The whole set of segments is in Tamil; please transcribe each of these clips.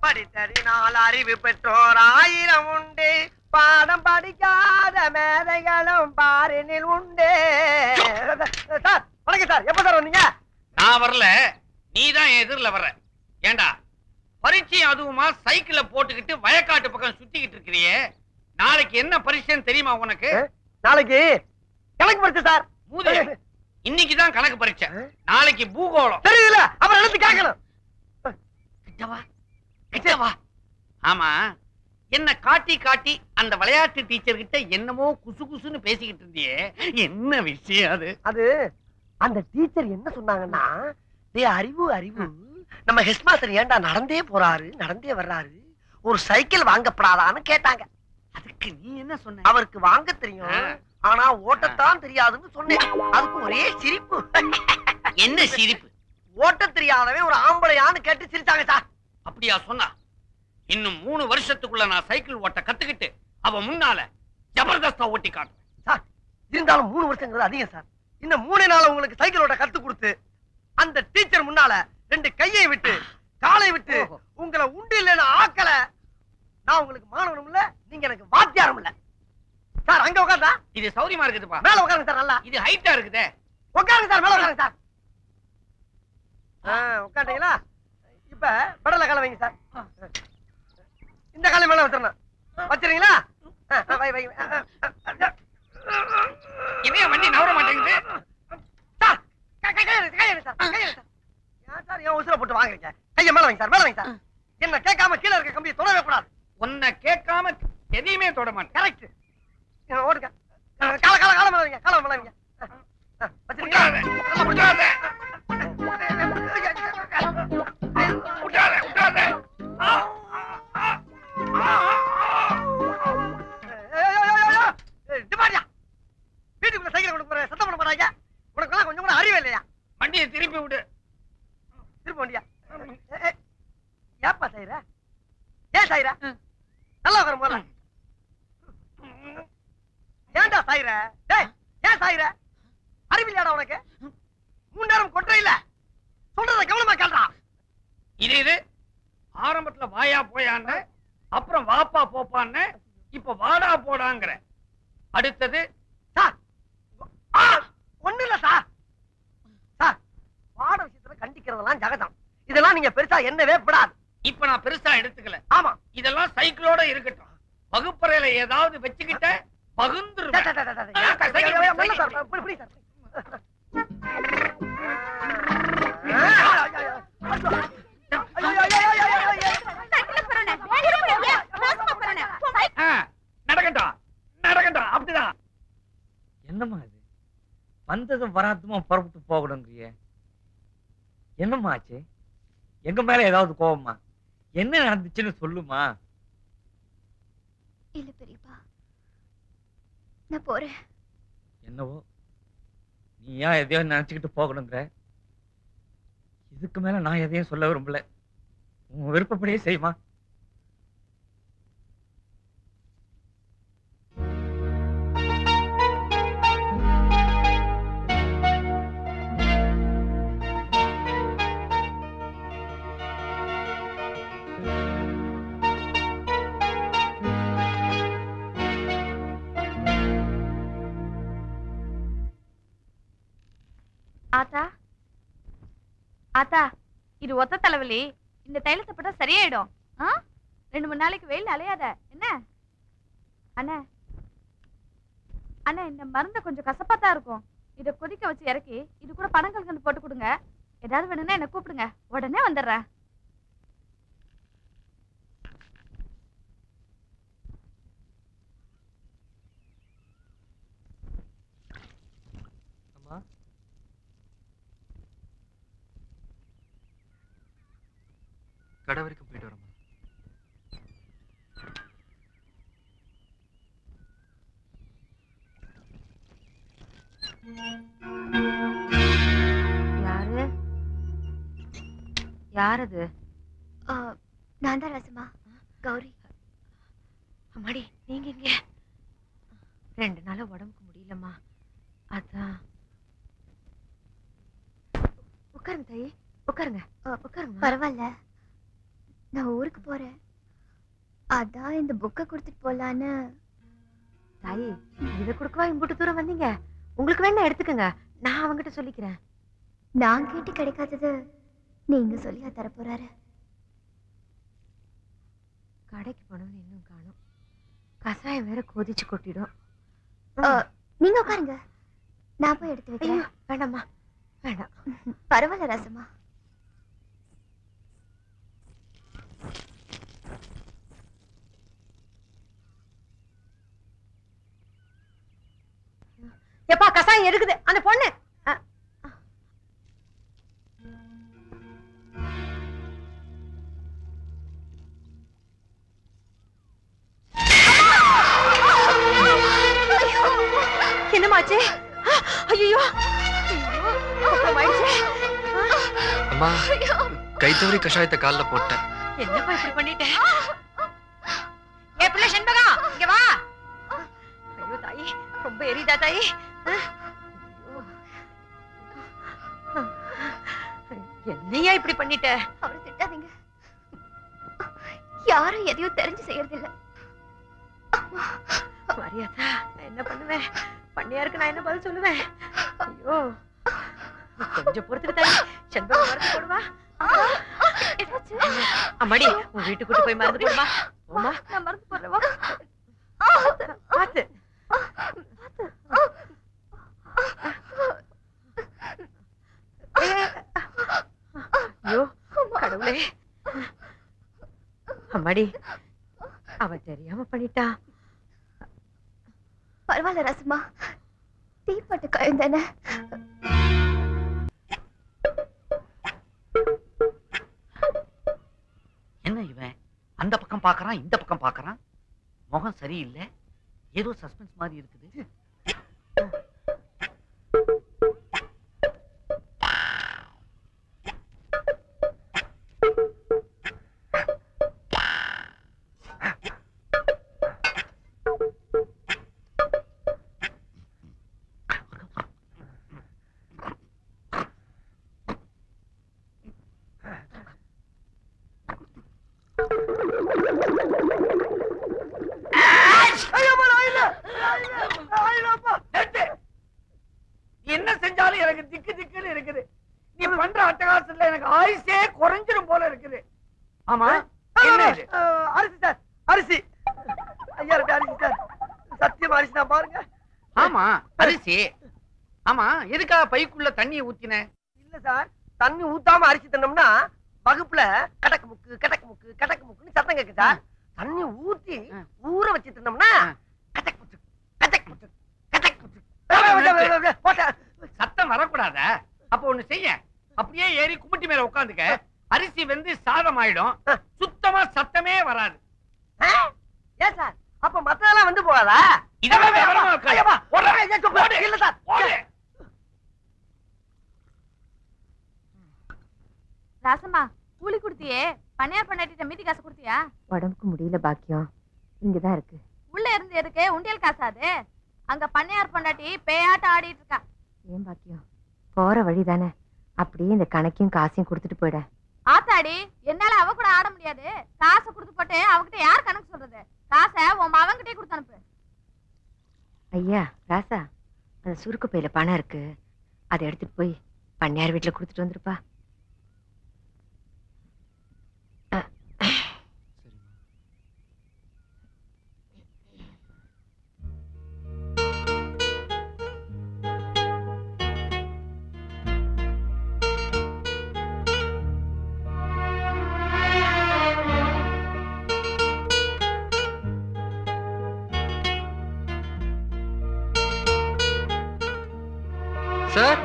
படித்தறினால் அறிவு பெற்றோர் 1000 உண்டு, பாடம் படிக்காத மேதைகளும் பாரினில் உண்டு. சார் வணக்கம் சார், எப்ப சார் வந்தீங்க? நான் வரல, நீதான் எதிரில வர்ற. ஏண்டா பரீட்சை அதுவுமா சைக்கிள போட்டுக்கிட்டு வயக்காட்டு பக்கம் சுத்திக்கிட்டு இருக்கிறியே, நாளைக்கு என்ன பரீட்சைன்னு தெரியுமா உனக்கு? நாளைக்கு கணக்கு பரீட்சை சார். இன்னைக்குதான் கணக்கு பரீட்சை, நாளைக்கு பூகோளம். தெரியல, அப்புறம் எடுத்து கேட்கணும். கிட்டவா கிட்டவா. ஆமா, என்ன காட்டி காட்டி அந்த விளையாட்டு டீச்சர் கிட்ட என்னமோ குசு குசுன்னு பேசிக்கிட்டு இருந்தியே, என்ன விஷயம் அது? அது அந்த டீச்சர் என்ன சொன்னாங்கன்னா, அறிவு அறிவு, நம்ம ஹெட் மாஸ்டர் ஏன்டா நடந்தே போறாரு நடந்தே வர்றாரு, ஒரு சைக்கிள் வாங்கப்படாதான்னு கேட்டாங்க. அதுக்கு நீ என்ன சொன்ன? அவருக்கு வாங்க தெரியும், ஆனா ஓட்டத்தான் தெரியாதுன்னு சொன்னேன். அதுக்கு ஒரே சிரிப்பு. என்ன சிரிப்பு? ஓட்ட தெரியாதவன் ஒரு ஆம்பளையான்னு கேட்டு சிரிச்சாங்க சார். அப்படியா சொன்னா? இன்னும் 3 வருஷத்துக்குள்ள நான் சைக்கிள் ஓட்ட கத்துக்கிட்டு அவ முன்னால ஜபர்தஸ்தா ஓட்டி காட்டுறேன் சார். இருந்தாலும் 3 வருஷங்கிறது அதிகம் சார். இன்னும் 3 நாள் உங்களுக்கு சைக்கிள் ஓட்ட கத்து கொடுத்து அந்த டீச்சர் முன்னால 2 கையை விட்டு காலை விட்டு உங்களை உண்டு இல்லைன்னு ஆக்கல, நான் உங்களுக்கு மாணவனும் இல்ல, நீங்க எனக்கு வாத்தியாரும் இல்ல சார். அங்க உட்கார்ந்தா இது சௌரியமா இருக்குதுப்பா. மேல உட்காருங்க சார். நல்லா இது ஹைட்டா இருக்குதே. உட்காருங்க சார், மேல உட்காருங்க சார். உட்காந்தீங்களா? இப்ப பெடல காலை வைங்க சார். இந்த காலை மேல வச்சிடணும். வச்சிருங்களா? இதே வண்டி நவர மாட்டேங்குது சார். சார் ஏன் உசுர போட்டு வாங்குறீங்க? கையை மேல வைங்க சார், மேல வைங்க சார். என்ன கேட்காம கீழே இருக்க கம்பியை தொடவே கூடாது. உன்னை கேட்காம எதையுமே தொட மாட்டேன். கரெக்ட். ஓடுங்க. கால கால கால மேல வைங்க, கால மேல வைங்க. வச்சிருக்கீங்களா? வீட்டுக்குள்ள சைக்கிள் கொண்டு போற சத்தம் பண்ண மாட்டாங்க. உனக்கு கொஞ்சம் கூட அறிவே இல்லையா? வண்டியை திருப்பி விடு. திருப்பி வண்டியா? ஏப்பா சாயிர? ஏன் சாயிர? நல்லா உட்கார போல. ஏன்டா சாயிர? டேய், ஏன் சாயிர? அறிவில்லையாடா உனக்கு? 3 நேரம் கொட்டை இல்ல. சொல்றத கவனமா கேளுடா. இது ஆரம்பத்துல வாயா போயான்னு, அப்புறம் வாப்பா போப்பான்னு, இப்ப வாடா போடாங்கற. அடுத்தது சார். ஒண்ணு இல்ல சார். சார், பாட விஷயத்துல கண்டிக்கிறதெல்லாம் ஜகதம். இதெல்லாம் நீங்க பெருசா என்னவே படாது. இப்ப நான் பெருசா எடுத்துக்கல. ஆமா, இதெல்லாம் சைக்கிளோட இருக்கட்டும். வகுப்பறையில ஏதாவது வச்சுக்கிட்ட பகுந்துருவேன். நடக்கட்டா நடக்கட்டா. அப்படிதான். என்னம்மா இது? வந்ததும் வராதுமா புறப்பட்டு போகணுங்கிறிய? என்னம்மா ஆச்சு? எங்க மேல ஏதாவது கோபமா? என்ன நடந்துச்சுன்னு சொல்லுமா. இல்ல பெரியப்பா, நான் போறேன். என்னவோ நீ ஏன் எதையோ நினைச்சுக்கிட்டு போகணுங்கிற? இதுக்கு மேல நான் எதையும் சொல்ல விரும்பல. உன் விருப்பப்படியே செய்யுமா. ஆத்தா, ஆத்தா, இது ஒத்த தலைவலி. இந்த தைலத்தை போட்டா சரியாயிடும். 2-3 நாளைக்கு வெயில் அலையாத என்ன? அண்ணா அண்ணா, இந்த மருந்தை கொஞ்சம் கசப்பாத்தான் இருக்கும். இதை கொதிக்க வச்சு இறக்கி இது கூட பனங்கல்கண்டு போட்டு கொடுங்க. ஏதாவது வேணும்னா என்ன கூப்பிடுங்க, உடனே வந்துடுறேன். கடை வரைக்கும் போயிட்டு வரமா? யாரு? யாரது? நான் தான் ரசமா, கௌரி. அம்மாடி, நீங்க இங்க? 2 நாளா உடம்புக்கு முடியலம்மா, அதான். உட்காருங்க தாயி, உட்காருங்க. உட்காருங்க. பரவாயில்ல, நான் ஊருக்கு போறேன். அதான் இந்த புக்கை கொடுத்துட்டு போலான்னு. தாயி, இதை கொடுக்கவா இம்புட்டு தூரம் வந்தீங்க? உங்களுக்கு வேணா எடுத்துக்கங்க, நான் அவங்கிட்ட சொல்லிக்கிறேன். நான் கேட்டு கிடைக்காதது நீங்க சொல்லியா தர போறாரு? கடைக்கு போனவன் இன்னும் காணும். கசாயம் வேற கொதிச்சு கொட்டிடும். நீங்க உட்காருங்க, நான் போய் எடுத்து வைக்கிறேன். வேண்டாம்மா, வேண்டாம். பரவாயில்ல ரசமா. எப்பா கசாயம் இருக்குது அந்த பொண்ணு. என்னமாச்சு? ஐயோ, அம்மா, கை தவறி கஷாயத்தை கால்ல போட்டேன். என்னப்பா இப்படி பண்ணிட்டேன்? ஏ பிள்ளை செண்பகா, இங்க வா. ஐயோ தாயி, ரொம்ப எரியுதா தாயி? என்னையா இப்படி பண்ணிட்ட? அவரை திட்டாதீங்க, யாரும் எதையும் தெரிஞ்சு செய்யறது இல்ல. மரியாதா, நான் என்ன பண்ணுவேன்? பண்ணியாருக்கு நான் என்ன பதில் சொல்லுவேன்? ஐயோ, கொஞ்சம் பொறுத்துக்கு தாயி. செண்பகம் மருந்து போடுவா. அம்மாடி, உன் வீட்டுக்கு கூட்டு போய் மருந்து போடுவா. போமா, நான் மருந்து போடுறவா? பாத்து. ஐயோ கடவுளே, அம்மாடி, அவ தெரியாம பண்ணிட்டா. பரவாயில்ல ரசமா, தீப்பட்டு காயம் தானே. என்ன இவன் அந்த பக்கம் பாக்குறான், இந்த பக்கம் பாக்குறான், முகம் சரியில்லை, ஏதோ சஸ்பென்ஸ் மாதிரி இருக்குது. என்ன செஞ்சாலும் எனக்கு திக்கு திக்குன்னு இருக்குது. நீ பண்ற அட்டகாசத்துல எனக்கு ஆயுசே குறைஞ்சிடும் போல இருக்குது. ஆமா, என்ன இது? அரிசி சார், அரிசி. ஐயா இருக்கு அரிசி சார், சத்தியமா அரிசி தான் பாருங்க. ஆமா, அரிசி. ஆமா, எதுக்காக பைக்குள்ள தண்ணியை ஊத்தின? இல்ல சார், தண்ணி ஊத்தாம அரிசி தின்னோம்னா வகுப்புல கடக்கு முக்கு கடக்கு முக்கு கடக்கு முக்குன்னு சத்தம் கேக்கு சார். தண்ணி ஊத்தி ஊற வச்சு தின்னோம்னா கடக்கு முக்கு கடக்கு முக்கு கடக்கு முக்கு. சத்தம் வரக்கூடாத. அப்ப ஒண்ணு செய்ய, அப்படியே ஏறி கும்பிட்டி மேல உட்காந்துக்க. அரிசி வெந்து சாதம் ஆயிடும், சுத்தமா சத்தமே வராது. ஏன் சார், அப்ப மத்ததெல்லாம் வந்து போகாதா? இதெல்லாம் விவரமா இருக்கா? இல்ல சார், ராசம்மா, கூலி கொடுத்தியே, பணியார் பண்ணாட்டிட்ட மீதி காசு கொடுத்தியா? உடம்புக்கு முடியல பாக்கியம், இங்கதான் இருக்கு. உள்ள இருந்து எதுக்கு? உண்டியல் காசாது. அங்க பண்ணையார் பொண்டாட்டி பேயாட்ட ஆடிட்டு இருக்கா. ஏன் பாக்கியம், போற வழிதானே, அப்படியே இந்த கணக்கையும் காசையும் கொடுத்துட்டு போயிட. ஆத்தாடி, என்னால அவ கூட ஆட முடியாது. காசை கொடுத்து போட்டு அவகிட்ட யார் கணக்கு சொல்றது? காசை உன் மவன்கிட்டே கொடுத்து அனுப்பு. ஐயா ராசா, அந்த சுருக்கு பையில பணம் இருக்கு, அதை எடுத்துட்டு போய் பண்ணையார் வீட்டுல கொடுத்துட்டு வந்துருப்பா. சார்,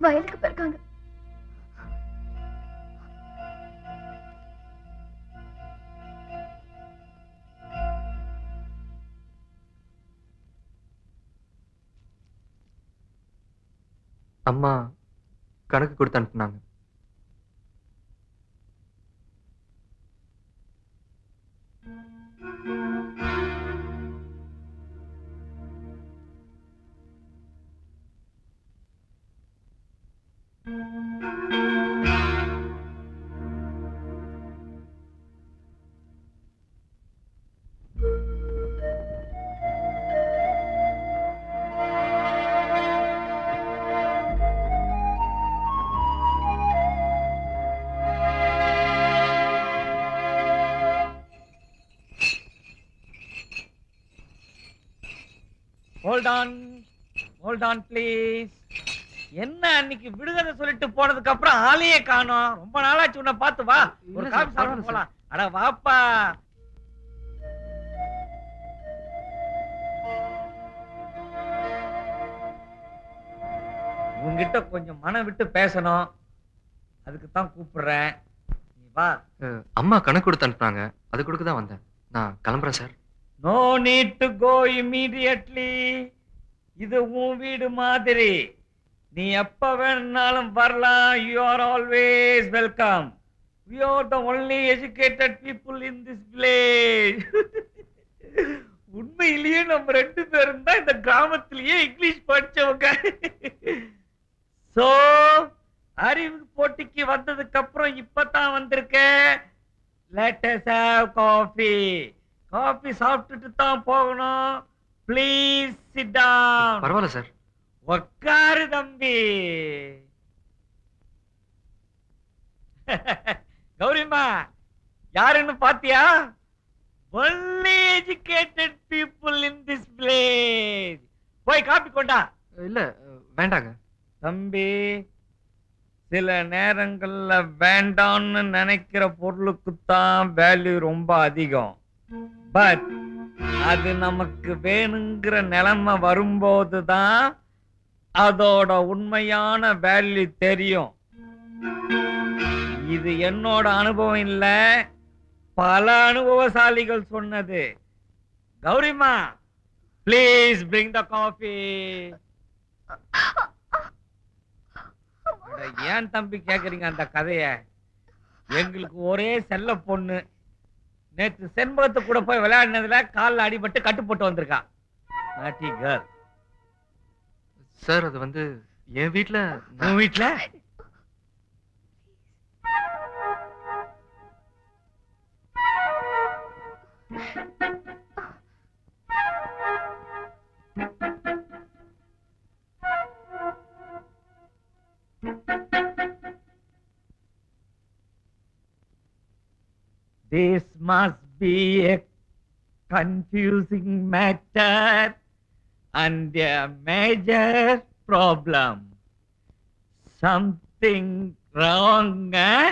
வயலுக்கு போயிருக்காங்க. அம்மா கணக்கு கொடுத்து அனுப்புனாங்க. Hold on please. என்ன அன்னைக்கு விடுகதை சொல்லிட்டு போனதுக்கு அப்புறம் ஆளையே காணோம். ரொம்ப நாளாச்சு உன்னை பார்த்து. வா ஒரு காபி சாப்பிட்டு போலாம். அட வாப்பா. உங்ககிட்ட கொஞ்சம் மனம் விட்டு பேசணும், அதுக்கு தான் கூப்பிடுறேன். நீ வா. அம்மா கணக்கு கொடுத்து அனுப்புனாங்க, அது கொடுக்க தான் வந்தேன். நான் கிளம்புறேன் sir. No need to go immediately. இது உன் வீடு மாதிரி, நீ எப்ப வேணாலும் வரலாம். You are always welcome. We are the only educated people in this village. உண்மையிலேயே நம்ம 2 பேரும் தான் இந்த கிராமத்திலேயே இங்கிலீஷ் படிச்சவங்க. சோ அறிவு போட்டிக்கு வந்ததுக்கு அப்புறம் இப்பதான் வந்திருக்க. Let us have coffee. Coffee சாப்பிட்டுட்டு தான் போகணும். Please sit down. பரவாயில்ல சார். உட்காரு தம்பி. கௌரிமா யாருன்னு பாத்தியா? only educated people in this village. போய் காபி கொண்டா. இல்ல வேண்டாங்க. தம்பி, சில நேரங்கள்ல வேண்டாம்னு நினைக்கிற பொருளுக்கு தான் வேல்யூ ரொம்ப அதிகம். பட் அது நமக்கு வேணுங்கிற நிலைமை வரும்போதுதான் அதோட உண்மையான வேல்யூ தெரியும். இது என்னோட அனுபவம் இல்ல, பல அனுபவசாலிகள் சொன்னது. கௌரிமா ப்ளீஸ் பிரிங் த காஃபி. ஏன் தம்பி கேக்குறீங்க அந்த கதைய? எங்களுக்கு ஒரே செல்ல பொண்ணு. நேற்று செண்பகத்தை கூட போய் விளையாடினதுல காலில் அடிபட்டு கட்டு போட்டு வந்திருக்கா. நாட்டி கேர்ள். சார் அது வந்து என் வீட்ல. உன் வீட்ல? This must be a confusing matter and a major problem. Something wrong, eh?